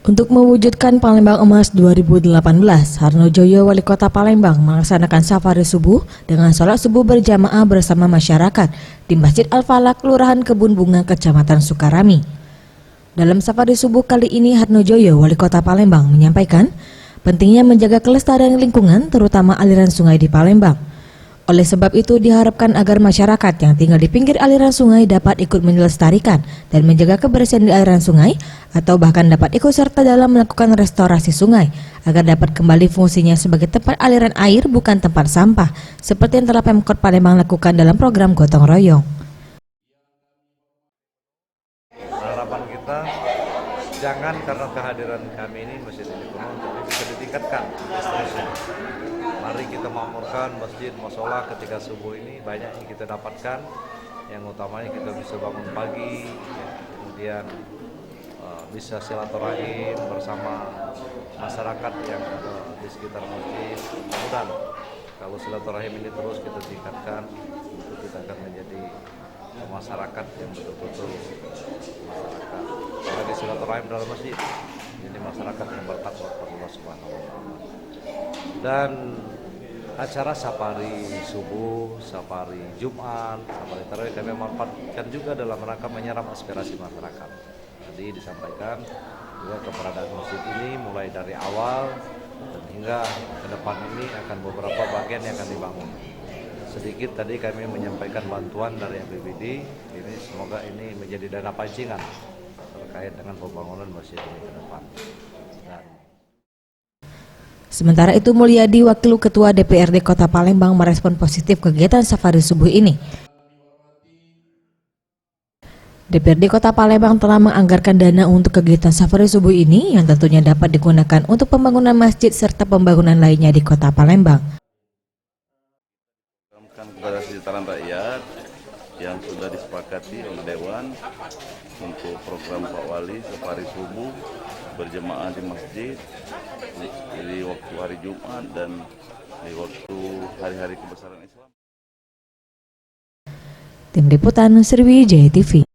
Untuk mewujudkan Palembang Emas 2018, Harnojoyo, Wali Kota Palembang, melaksanakan safari subuh dengan sholat subuh berjamaah bersama masyarakat di Masjid Al-Falak, Kelurahan Kebun Bunga, Kecamatan Sukarami. Dalam safari subuh kali ini, Harnojoyo, Wali Kota Palembang, menyampaikan pentingnya menjaga kelestarian lingkungan, terutama aliran sungai di Palembang. Oleh sebab itu diharapkan agar masyarakat yang tinggal di pinggir aliran sungai dapat ikut melestarikan dan menjaga kebersihan di aliran sungai, atau bahkan dapat ikut serta dalam melakukan restorasi sungai agar dapat kembali fungsinya sebagai tempat aliran air, bukan tempat sampah, seperti yang telah Pemkot Palembang lakukan dalam program Gotong Royong. Harapan kita jangan karena kehadiran kami ini masjid ini penuh, tapi bisa ditingkatkan seterusnya. Mari kita makmurkan masjid, musola ketika subuh ini banyak yang kita dapatkan. Yang utamanya kita bisa bangun pagi, kemudian bisa silaturahim bersama masyarakat yang ada di sekitar masjid. Mudah kalau silaturahim ini terus kita tingkatkan, itu kita akan menjadi masyarakat yang betul-betul masyarakat. Sebagai silaturahim dalam masjid, jadi masyarakat yang bertakwa kepada Allah Subhanahu wa Ta'ala. Dan acara safari subuh, safari Jumat, safari tarawih kami manfaatkan juga dalam rangka menyerap aspirasi masyarakat. Tadi disampaikan juga keberadaan masjid ini mulai dari awal dan hingga ke depan ini akan beberapa bagian yang akan dibangun. Sedikit tadi kami menyampaikan bantuan dari APBD, ini semoga ini menjadi dana pancingan terkait dengan pembangunan masjid ini ke depan. Sementara itu, Mulyadi, Wakil Ketua DPRD Kota Palembang, merespon positif kegiatan safari subuh ini. DPRD Kota Palembang telah menganggarkan dana untuk kegiatan safari subuh ini yang tentunya dapat digunakan untuk pembangunan masjid serta pembangunan lainnya di Kota Palembang. Kepada kesejahteraan rakyat yang sudah disepakati oleh Dewan untuk program Pak Wali safari subuh berjemaah di masjid di waktu hari Jumat dan di waktu hari-hari kebesaran Islam. Tim Liputan Sriwijaya TV.